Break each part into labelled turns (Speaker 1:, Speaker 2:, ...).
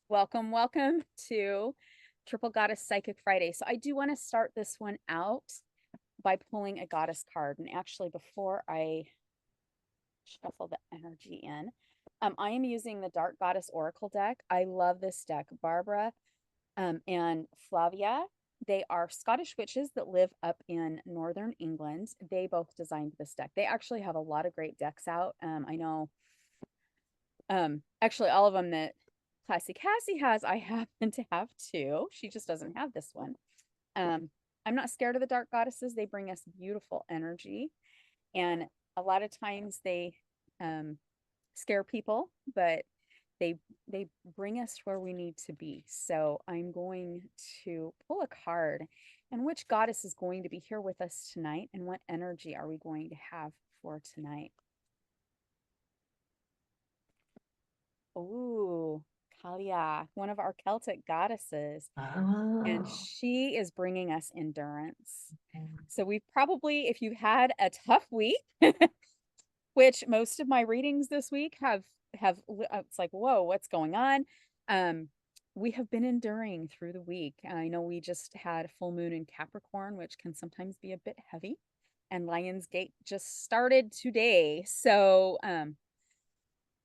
Speaker 1: Welcome, welcome to Triple Goddess Psychic Friday. So I do want to start this one out by pulling a goddess card. And actually, before I shuffle the energy in, I am using the Dark Goddess Oracle deck. I love this deck. Barbara and Flavia, they are Scottish witches that live up in Northern England. They both designed this deck. They actually have a lot of great decks out. I know actually all of them that Classy Cassie has, I happen to have too. She just doesn't have this one. Um, I'm not scared of the dark goddesses. They bring us beautiful energy. And a lot of times they um scare people, but they they bring us where we need to be. So I'm going to pull a card. And which goddess is going to be here with us tonight? And what energy are we going to have for tonight? Ooh, Kalia, one of our Celtic goddesses, and
Speaker 2: Oh,
Speaker 1: she is bringing us endurance. So we've probably, if you've had a tough week, which most of my readings this week it's like, whoa, what's going on? Um, we have been enduring through the week. I know we just had a full moon in Capricorn, which can sometimes be a bit heavy, and Lionsgate just started today. So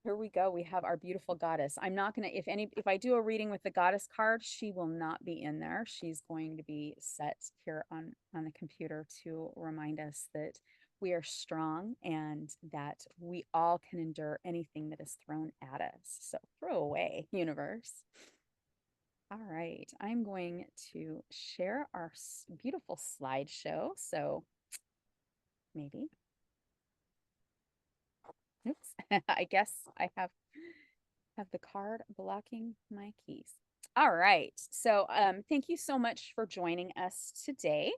Speaker 1: here we go. We have our beautiful goddess. I'm not going to, if I do a reading with the goddess card, she will not be in there. She's going to be set here on the computer to remind us that we are strong and that we all can endure anything that is thrown at us. So throw away, universe. All right. I'm going to share our beautiful slideshow. So maybe, oops, I guess I have the card blocking my keys. All right. So thank you so much for joining us today.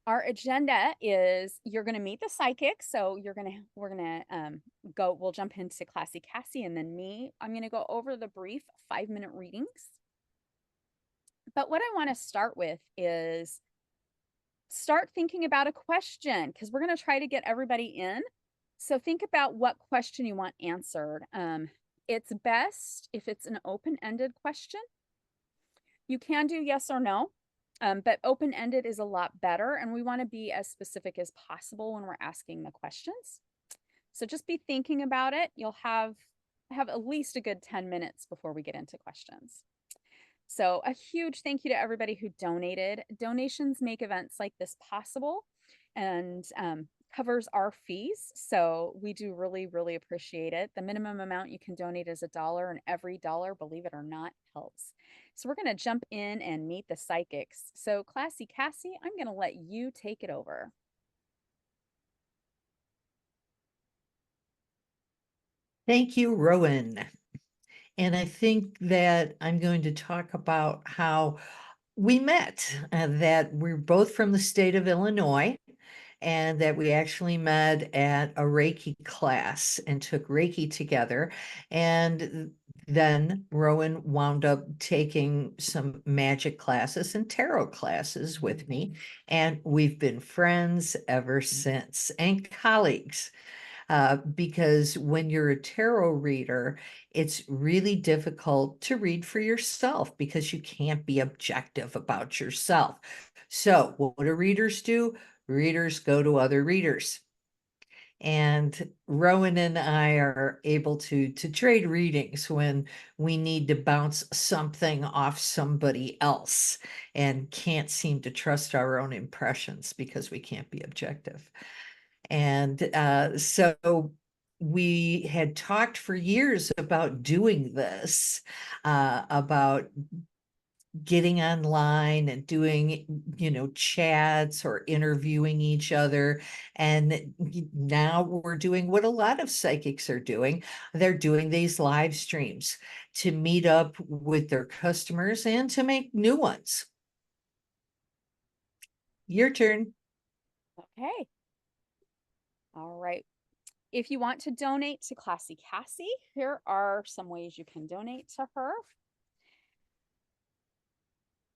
Speaker 1: Our agenda is you're going to meet the psychic. So we're going to we'll jump into Classy Cassie and then me. I'm going to go over the brief 5-minute readings. But what I want to start with is start thinking about a question because we're going to try to get everybody in. So think about what question you want answered. It's best if it's an open-ended question. You can do yes or no, but open-ended is a lot better, and we want to be as specific as possible when we're asking the questions. So just be thinking about it. You'll have at least a good 10 minutes before we get into questions. So a huge thank you to everybody who donated. Donations make events like this possible and covers our fees. So we do really, really appreciate it. The minimum amount you can donate is $1, and every dollar, believe it or not, helps. So we're going to jump in and meet the psychics. So Classy Cassie, I'm going to let you take it over.
Speaker 2: thank you, Rowan. And I think that I'm going to talk about how we met, that we're both from the state of Illinois, and that we actually met at a Reiki class and took Reiki together. And then Rowan wound up taking some magic classes and tarot classes with me. And we've been friends ever since and colleagues. Because when you're a tarot reader, it's really difficult to read for yourself because you can't be objective about yourself. So, what do readers do? Readers go to other readers. And Rowan and I are able to trade readings when we need to bounce something off somebody else and can't seem to trust our own impressions because we can't be objective. And so we had talked for years about doing this, about getting online and doing, chats or interviewing each other. And now we're doing what a lot of psychics are doing. They're doing these live streams to meet up with their customers and to make new ones. Your turn.
Speaker 1: Okay. All right. If you want to donate to Classy Cassie, here are some ways you can donate to her.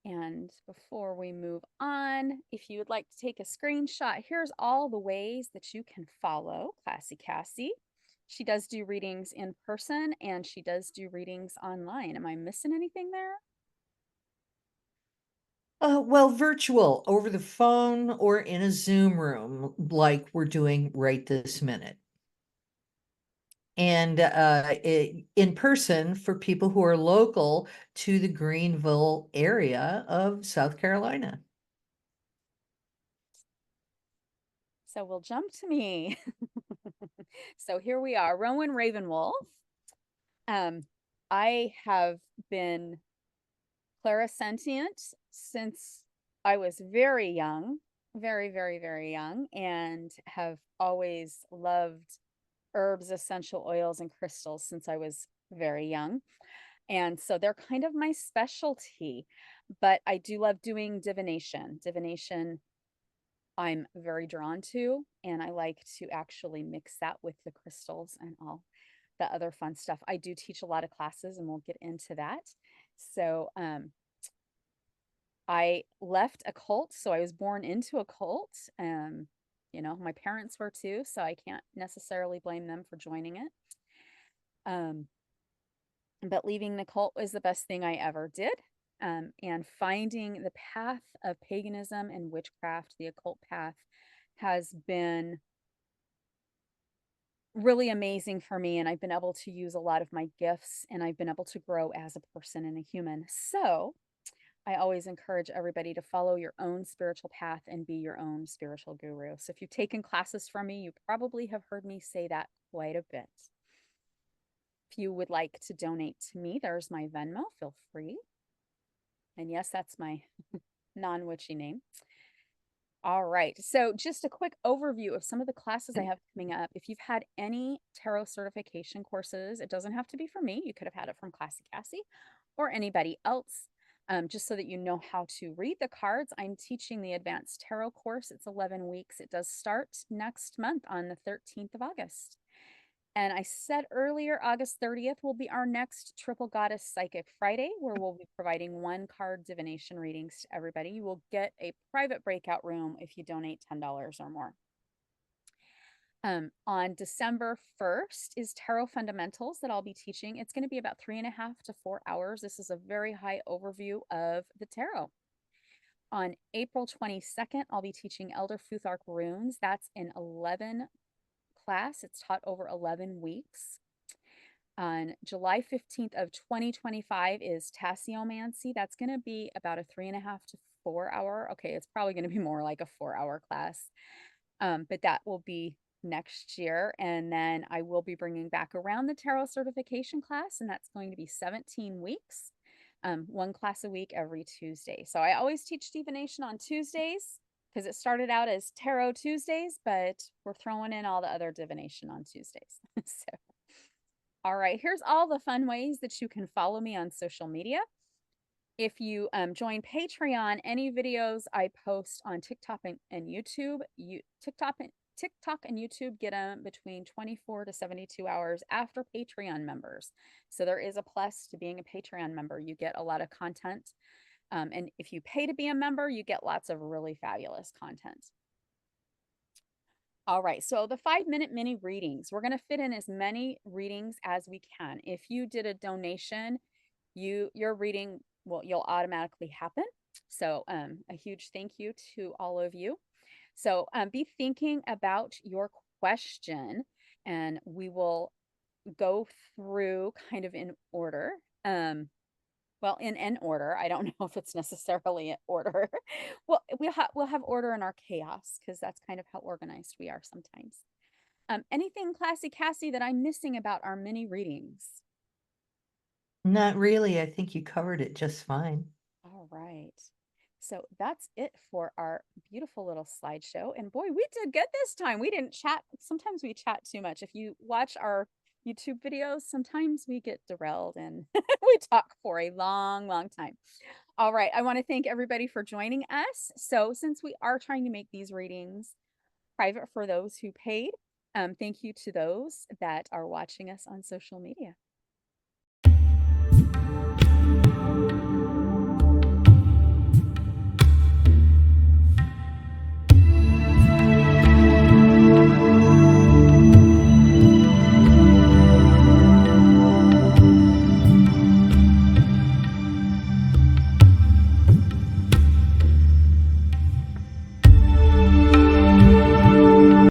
Speaker 1: And before we move on, if you would like to take a screenshot, here's all the ways that you can follow Classy Cassie. She does do readings in person and she does do readings online. Am I missing anything there?
Speaker 2: Well, virtual, over the phone or in a Zoom room, like we're doing right this minute. And in person for people who are local to the Greenville area of South Carolina.
Speaker 1: So we'll jump to me. So here we are, Rowan Ravenwolf. Um, I have been clairsentient since I was very young, very, very, very young, and have always loved herbs, essential oils, and crystals since I was very young. And so they're kind of my specialty, but I do love doing divination. Divination, I'm very drawn to, and I like to actually mix that with the crystals and all the other fun stuff. I do teach a lot of classes, and we'll get into that. So, I left a cult, so I was born into a cult. My parents were too, so I can't necessarily blame them for joining it. Um, but leaving the cult was the best thing I ever did. And finding the path of paganism and witchcraft, the occult path, has been really amazing for me. And I've been able to use a lot of my gifts and I've been able to grow as a person and a human. So I always encourage everybody to follow your own spiritual path and be your own spiritual guru. So if you've taken classes from me, you probably have heard me say that quite a bit. If you would like to donate to me, there's my Venmo. Feel free. And yes, that's my non witchy name. All right. So, just a quick overview of some of the classes I have coming up. If you've had any tarot certification courses, it doesn't have to be from me. You could have had it from Classy Cassie or anybody else. Just so that you know how to read the cards, I'm teaching the advanced tarot course. It's 11 weeks. It does start next month on the 13th of August. And I said earlier, August 30th will be our next Triple Goddess Psychic Friday, where we'll be providing one card divination readings to everybody. You will get a private breakout room if you donate $10 or more. On December 1st is Tarot Fundamentals that I'll be teaching. It's going to be about 3.5 to 4 hours. This is a very high overview of the tarot. On April 22nd, I'll be teaching Elder Futhark Runes. That's an 11 class. It's taught over 11 weeks. On July 15th of 2025 is Tasseomancy. That's going to be about a 3.5 to 4 hour. Okay, it's probably going to be more like a 4 hour class. But that will be next year. And then I will be bringing back around the tarot certification class, and that's going to be 17 weeks, one class a week every Tuesday. So I always teach divination on Tuesdays because it started out as Tarot Tuesdays, but we're throwing in all the other divination on Tuesdays. So, all right, here's all the fun ways that you can follow me on social media. If you join Patreon, any videos I post on TikTok and YouTube, TikTok and YouTube get them between 24 to 72 hours after Patreon members. So there is a plus to being a Patreon member. You get a lot of content. And if you pay to be a member, you get lots of really fabulous content. All right, so the 5-minute mini readings, we're going to fit in as many readings as we can. If you did a donation, your reading you'll automatically happen. So a huge thank you to all of you. So be thinking about your question, and we will go through kind of in order. Well, in an order. I don't know if it's necessarily in order. Well, we'll have order in our chaos because that's kind of how organized we are sometimes. Anything Classy Cassie that I'm missing about our mini readings?
Speaker 2: Not really. I think you covered it just fine.
Speaker 1: All right. So that's it for our beautiful little slideshow. And boy, we did good this time. We didn't chat. Sometimes we chat too much. If you watch our YouTube videos, sometimes we get derailed and we talk for a long, long time. All right. I want to thank everybody for joining us. So, since we are trying to make these readings private for those who paid, thank you to those that are watching us on social media.